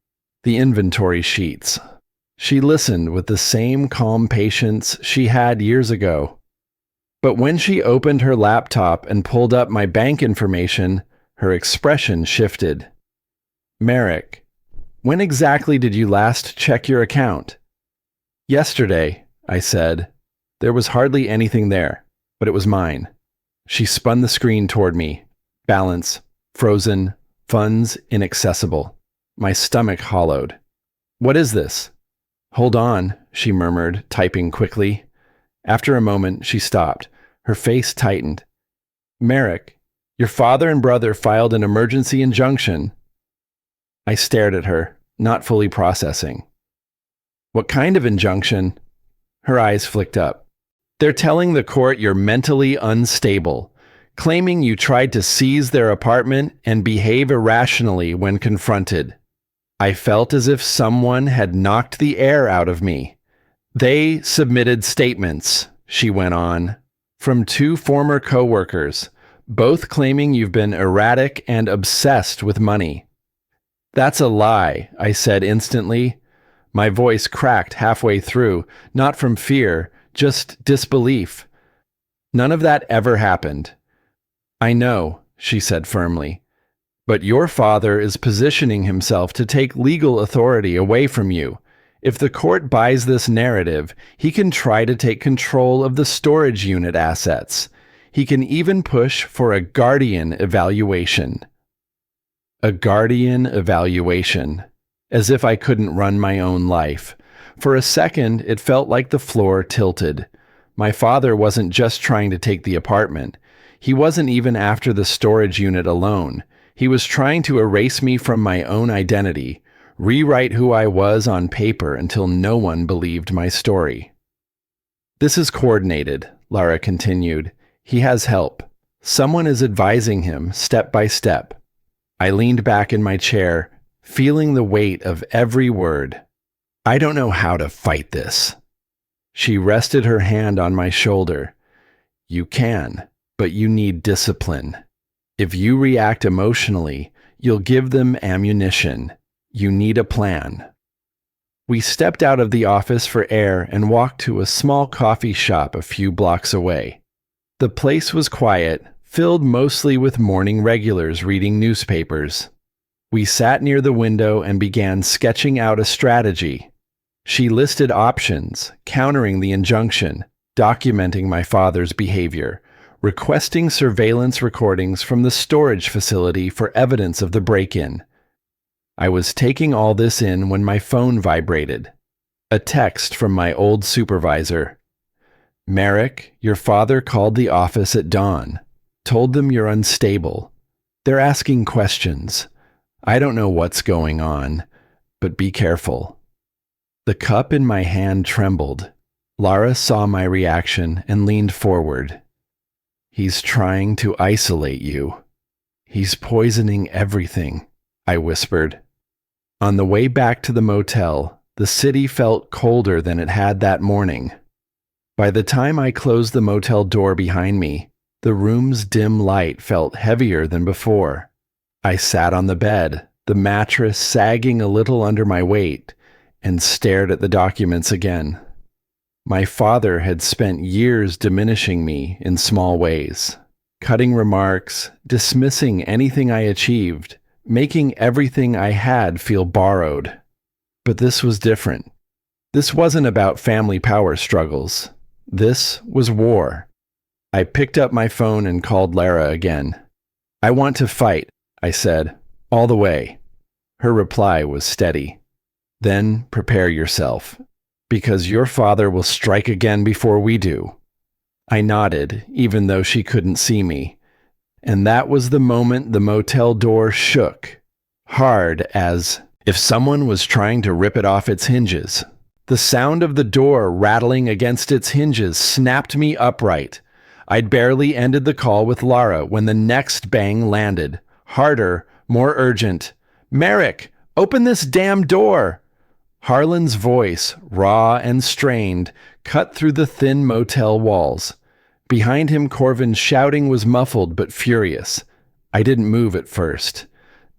Speaker 1: the inventory sheets. She listened with the same calm patience she had years ago. But when she opened her laptop and pulled up my bank information, her expression shifted. Merrick, when exactly did you last check your account? Yesterday, I said. There was hardly anything there, but it was mine. She spun the screen toward me. Balance, frozen, funds inaccessible. My stomach hollowed. "What is this?" "Hold on," she murmured, typing quickly. After a moment, she stopped. Her face tightened. "Merrick, your father and brother filed an emergency injunction." I stared at her, not fully processing. "What kind of injunction?" Her eyes flicked up. "They're telling the court you're mentally unstable, claiming you tried to seize their apartment and behave irrationally when confronted." I felt as if someone had knocked the air out of me. "They submitted statements," she went on, "from 2 former coworkers, both claiming you've been erratic and obsessed with money." "That's a lie," I said instantly. My voice cracked halfway through, not from fear, just disbelief. "None of that ever happened." "I know," she said firmly. "But your father is positioning himself to take legal authority away from you. If the court buys this narrative, he can try to take control of the storage unit assets. He can even push for a guardian evaluation." A guardian evaluation. As if I couldn't run my own life. For a second, it felt like the floor tilted. My father wasn't just trying to take the apartment. He wasn't even after the storage unit alone. He was trying to erase me from my own identity, rewrite who I was on paper until no one believed my story. "This is coordinated," Lara continued. "He has help. Someone is advising him step by step." I leaned back in my chair, feeling the weight of every word. "I don't know how to fight this." She rested her hand on my shoulder. "You can, but you need discipline. If you react emotionally, you'll give them ammunition. You need a plan." We stepped out of the office for air and walked to a small coffee shop a few blocks away. The place was quiet, filled mostly with morning regulars reading newspapers. We sat near the window and began sketching out a strategy. She listed options, countering the injunction, documenting my father's behavior, requesting surveillance recordings from the storage facility for evidence of the break-in. I was taking all this in when my phone vibrated. A text from my old supervisor. "Merrick, your father called the office at dawn. Told them you're unstable. They're asking questions. I don't know what's going on, but be careful." The cup in my hand trembled. Lara saw my reaction and leaned forward. "He's trying to isolate you. He's poisoning everything," I whispered. On the way back to the motel, the city felt colder than it had that morning. By the time I closed the motel door behind me, the room's dim light felt heavier than before. I sat on the bed, the mattress sagging a little under my weight, and stared at the documents again. My father had spent years diminishing me in small ways, cutting remarks, dismissing anything I achieved, making everything I had feel borrowed. But this was different. This wasn't about family power struggles. This was war. I picked up my phone and called Lara again. "I want to fight," I said, "all the way." Her reply was steady. "Then prepare yourself, because your father will strike again before we do." I nodded, even though she couldn't see me. And that was the moment the motel door shook, hard as if someone was trying to rip it off its hinges. The sound of the door rattling against its hinges snapped me upright. I'd barely ended the call with Lara when the next bang landed, harder, more urgent. "Merrick, open this damn door!" Harlan's voice, raw and strained, cut through the thin motel walls. Behind him, Corvin's shouting was muffled but furious. I didn't move at first.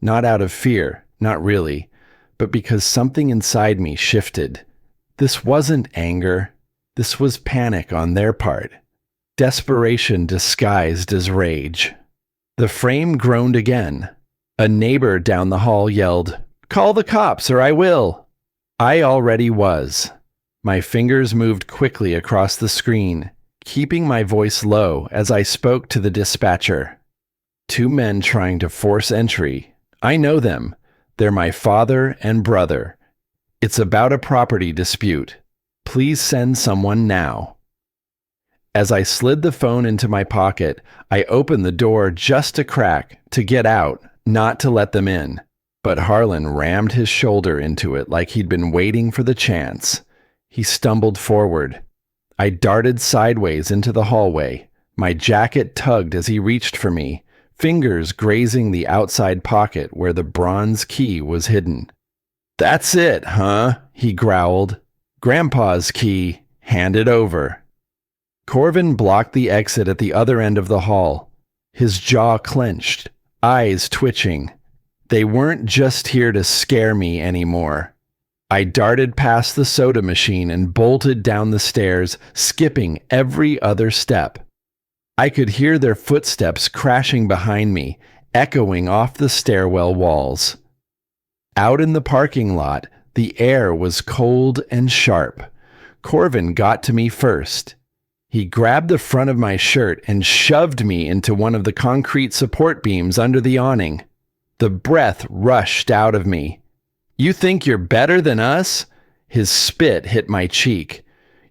Speaker 1: Not out of fear, not really, but because something inside me shifted. This wasn't anger. This was panic on their part. Desperation disguised as rage. The frame groaned again. A neighbor down the hall yelled, "Call the cops or I will." I already was. My fingers moved quickly across the screen, keeping my voice low as I spoke to the dispatcher. "2 men trying to force entry. I know them. They're my father and brother. It's about a property dispute. Please send someone now." As I slid the phone into my pocket, I opened the door just a crack to get out, not to let them in. But Harlan rammed his shoulder into it like he'd been waiting for the chance. He stumbled forward. I darted sideways into the hallway. My jacket tugged as he reached for me, fingers grazing the outside pocket where the bronze key was hidden. "That's it, huh?" he growled. "Grandpa's key. Hand it over." Corvin blocked the exit at the other end of the hall, his jaw clenched, eyes twitching. They weren't just here to scare me anymore. I darted past the soda machine and bolted down the stairs, skipping every other step. I could hear their footsteps crashing behind me, echoing off the stairwell walls. Out in the parking lot, the air was cold and sharp. Corvin got to me first. He grabbed the front of my shirt and shoved me into one of the concrete support beams under the awning. The breath rushed out of me. "You think you're better than us?" His spit hit my cheek.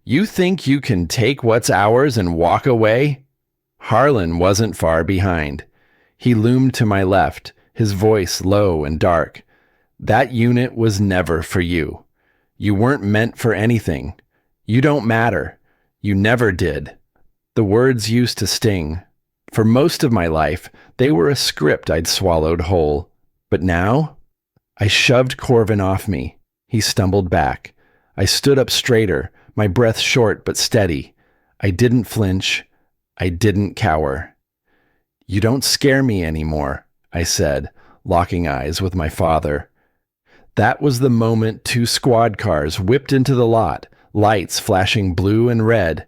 Speaker 1: "You think you can take what's ours and walk away?" Harlan wasn't far behind. He loomed to my left, his voice low and dark. "That unit was never for you. You weren't meant for anything. You don't matter. You never did." The words used to sting. For most of my life, they were a script I'd swallowed whole. But now? I shoved Corvin off me. He stumbled back. I stood up straighter, my breath short but steady. I didn't flinch. I didn't cower. "You don't scare me anymore," I said, locking eyes with my father. That was the moment 2 squad cars whipped into the lot, lights flashing blue and red.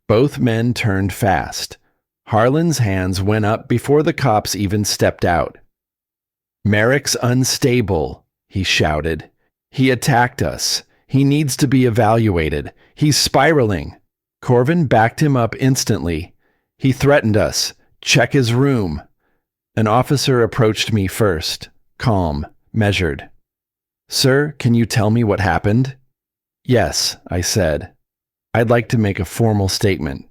Speaker 1: Both men turned fast. Harlan's hands went up before the cops even stepped out. "Merrick's unstable," he shouted. "He attacked us. He needs to be evaluated. He's spiraling." Corvin backed him up instantly. "He threatened us. Check his room." An officer approached me first, calm, measured. "Sir, can you tell me what happened?" "Yes," I said. "I'd like to make a formal statement."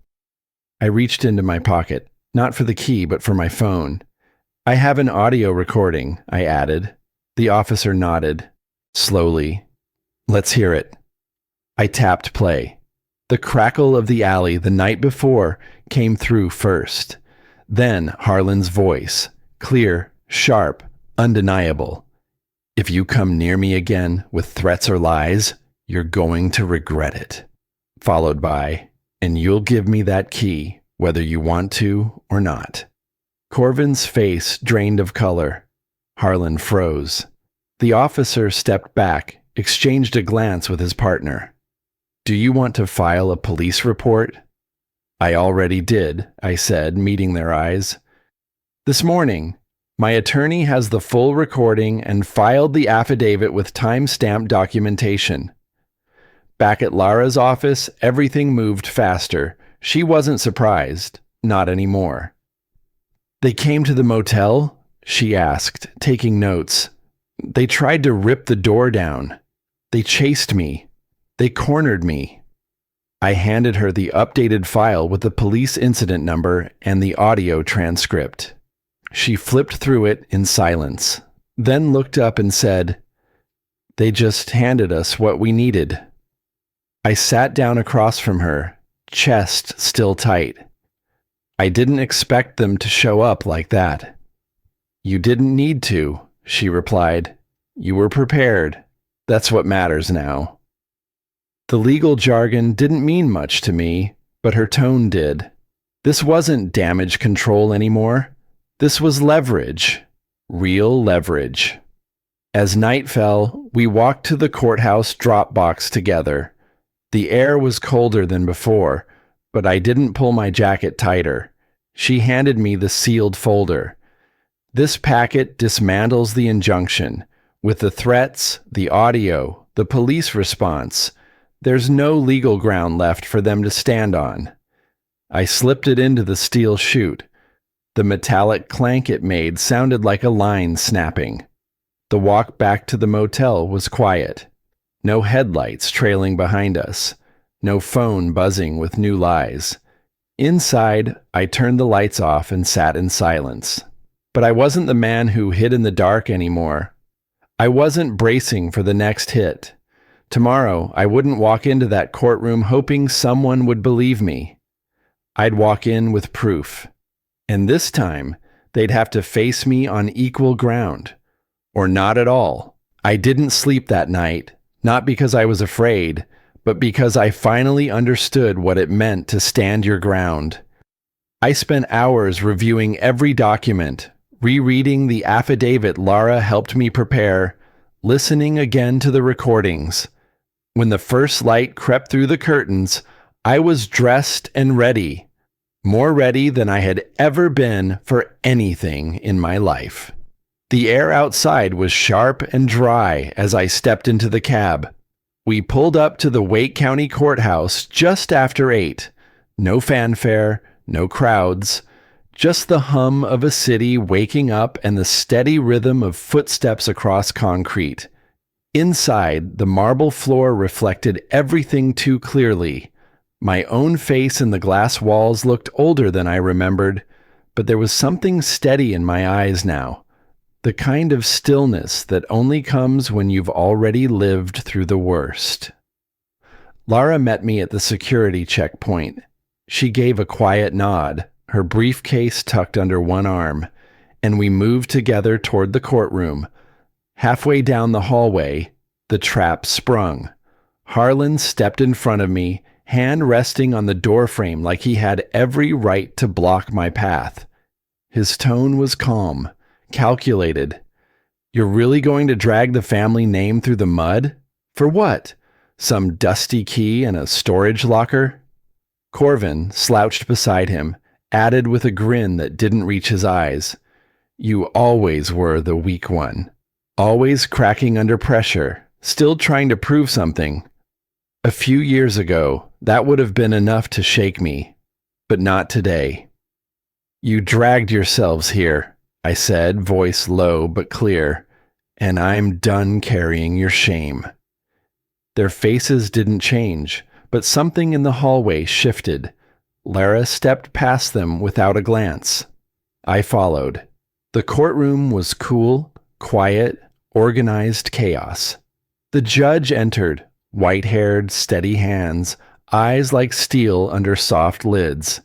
Speaker 1: I reached into my pocket, not for the key, but for my phone. "I have an audio recording," I added. The officer nodded, slowly. "Let's hear it." I tapped play. The crackle of the alley the night before came through first. Then Harlan's voice, clear, sharp, undeniable. "If you come near me again with threats or lies, you're going to regret it." Followed by, "And you'll give me that key, whether you want to or not." Corvin's face drained of color. Harlan froze. The officer stepped back, exchanged a glance with his partner. "Do you want to file a police report?" "I already did," I said, meeting their eyes. "This morning. My attorney has the full recording and filed the affidavit with time-stamped documentation." Back at Lara's office, everything moved faster. She wasn't surprised. Not anymore. "They came to the motel?" she asked, taking notes. "They tried to rip the door down. They chased me. They cornered me." I handed her the updated file with the police incident number and the audio transcript. She flipped through it in silence, then looked up and said, "They just handed us what we needed." I sat down across from her, chest still tight. "I didn't expect them to show up like that." "You didn't need to," she replied. "You were prepared. That's what matters now." The legal jargon didn't mean much to me, but her tone did. This wasn't damage control anymore. This was leverage. Real leverage. As night fell, we walked to the courthouse drop box together. The air was colder than before, but I didn't pull my jacket tighter. She handed me the sealed folder. "This packet dismantles the injunction. With the threats, the audio, the police response, there's no legal ground left for them to stand on." I slipped it into the steel chute. The metallic clank it made sounded like a line snapping. The walk back to the motel was quiet. No headlights trailing behind us. No phone buzzing with new lies. Inside, I turned the lights off and sat in silence. But I wasn't the man who hid in the dark anymore. I wasn't bracing for the next hit. Tomorrow, I wouldn't walk into that courtroom hoping someone would believe me. I'd walk in with proof. And this time, they'd have to face me on equal ground. Or not at all. I didn't sleep that night, not because I was afraid, but because I finally understood what it meant to stand your ground. I spent hours reviewing every document, rereading the affidavit Lara helped me prepare, listening again to the recordings. When the first light crept through the curtains, I was dressed and ready, more ready than I had ever been for anything in my life. The air outside was sharp and dry as I stepped into the cab. We pulled up to the Wake County Courthouse just after 8. No fanfare, no crowds, just the hum of a city waking up and the steady rhythm of footsteps across concrete. Inside, the marble floor reflected everything too clearly. My own face in the glass walls looked older than I remembered, but there was something steady in my eyes now. The kind of stillness that only comes when you've already lived through the worst. Lara met me at the security checkpoint. She gave a quiet nod, her briefcase tucked under one arm, and we moved together toward the courtroom. Halfway down the hallway, the trap sprung. Harlan stepped in front of me, hand resting on the doorframe like he had every right to block my path. His tone was calm. Calculated. You're really going to drag the family name through the mud? For what? Some dusty key in a storage locker? Corvin, slouched beside him, added with a grin that didn't reach his eyes. You always were the weak one. Always cracking under pressure, still trying to prove something. A few years ago, that would have been enough to shake me, but not today. You dragged yourselves here, I said, voice low but clear, and I'm done carrying your shame. Their faces didn't change, but something in the hallway shifted. Lara stepped past them without a glance. I followed. The courtroom was cool, quiet, organized chaos. The judge entered, white-haired, steady hands, eyes like steel under soft lids.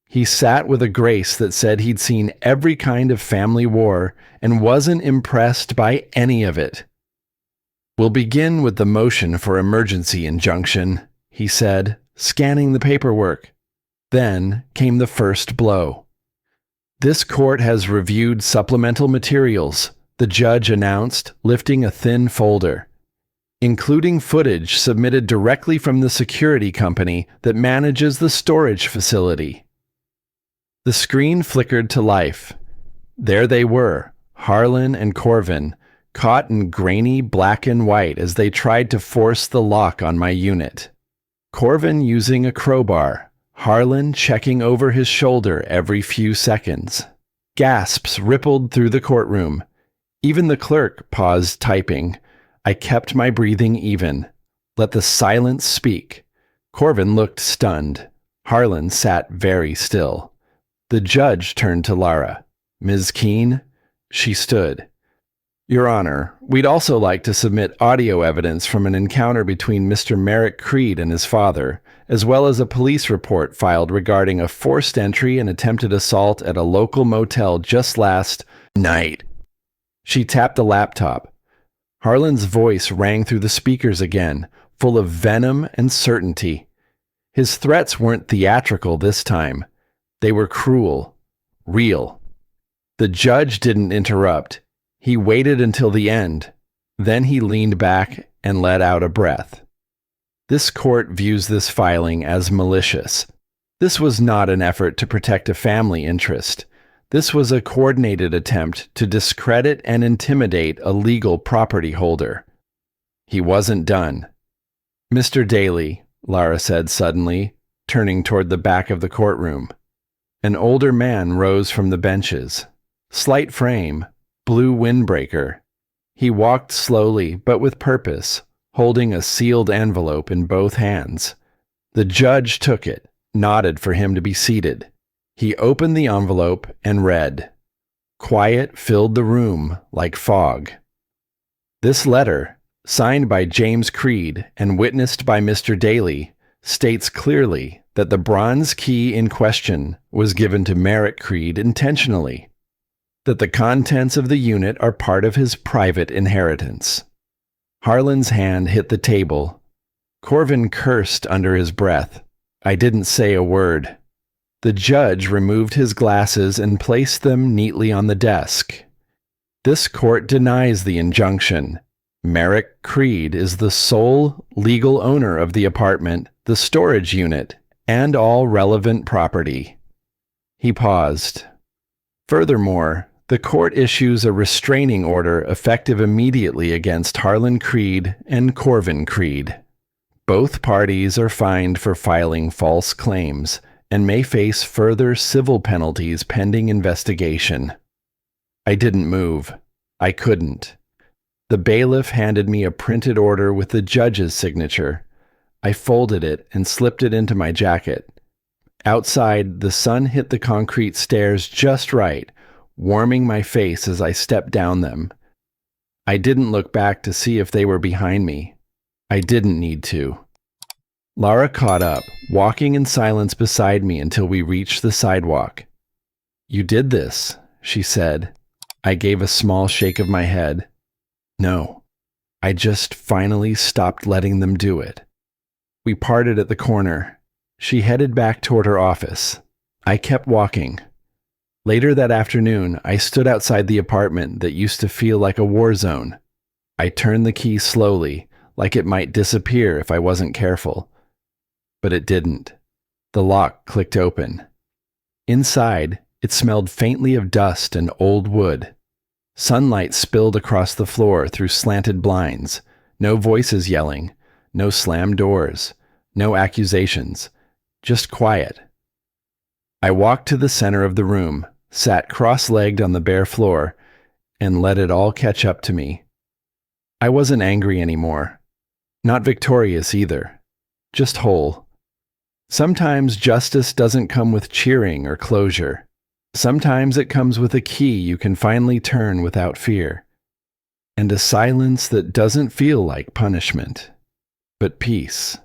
Speaker 1: He sat with a grace that said he'd seen every kind of family war and wasn't impressed by any of it. We'll begin with the motion for emergency injunction, he said, scanning the paperwork. Then came the first blow. This court has reviewed supplemental materials, the judge announced, lifting a thin folder, including footage submitted directly from the security company that manages the storage facility. The screen flickered to life. There they were, Harlan and Corvin, caught in grainy black and white as they tried to force the lock on my unit. Corvin using a crowbar, Harlan checking over his shoulder every few seconds. Gasps rippled through the courtroom. Even the clerk paused typing. I kept my breathing even. Let the silence speak. Corvin looked stunned. Harlan sat very still. The judge turned to Lara. Ms. Keene? She stood. Your Honor, we'd also like to submit audio evidence from an encounter between Mr. Merrick Creed and his father, as well as a police report filed regarding a forced entry and attempted assault at a local motel just last night. She tapped the laptop. Harlan's voice rang through the speakers again, full of venom and certainty. His threats weren't theatrical this time. They were cruel, real. The judge didn't interrupt. He waited until the end. Then he leaned back and let out a breath. This court views this filing as malicious. This was not an effort to protect a family interest. This was a coordinated attempt to discredit and intimidate a legal property holder. He wasn't done. Mr. Daly, Lara said suddenly, turning toward the back of the courtroom. An older man rose from the benches. Slight frame, blue windbreaker. He walked slowly, but with purpose, holding a sealed envelope in both hands. The judge took it, nodded for him to be seated. He opened the envelope and read. Quiet filled the room like fog. This letter, signed by James Creed and witnessed by Mr. Daly, states clearly that the bronze key in question was given to Merrick Creed intentionally, that the contents of the unit are part of his private inheritance. Harlan's hand hit the table. Corvin cursed under his breath. I didn't say a word. The judge removed his glasses and placed them neatly on the desk. This court denies the injunction. Merrick Creed is the sole legal owner of the apartment, the storage unit, and all relevant property. He paused. Furthermore, the court issues a restraining order effective immediately against Harlan Creed and Corvin Creed. Both parties are fined for filing false claims and may face further civil penalties pending investigation. I didn't move. I couldn't. The bailiff handed me a printed order with the judge's signature. I folded it and slipped it into my jacket. Outside, the sun hit the concrete stairs just right, warming my face as I stepped down them. I didn't look back to see if they were behind me. I didn't need to. Lara caught up, walking in silence beside me until we reached the sidewalk. You did this, she said. I gave a small shake of my head. No, I just finally stopped letting them do it. We parted at the corner. She headed back toward her office. I kept walking. Later that afternoon, I stood outside the apartment that used to feel like a war zone. I turned the key slowly, like it might disappear if I wasn't careful. But it didn't. The lock clicked open. Inside, it smelled faintly of dust and old wood. Sunlight spilled across the floor through slanted blinds. No voices yelling, no slammed doors, no accusations, just quiet. I walked to the center of the room, sat cross-legged on the bare floor, and let it all catch up to me. I wasn't angry anymore. Not victorious either. Just whole. Sometimes justice doesn't come with cheering or closure. Sometimes it comes with a key you can finally turn without fear. And a silence that doesn't feel like punishment, but peace.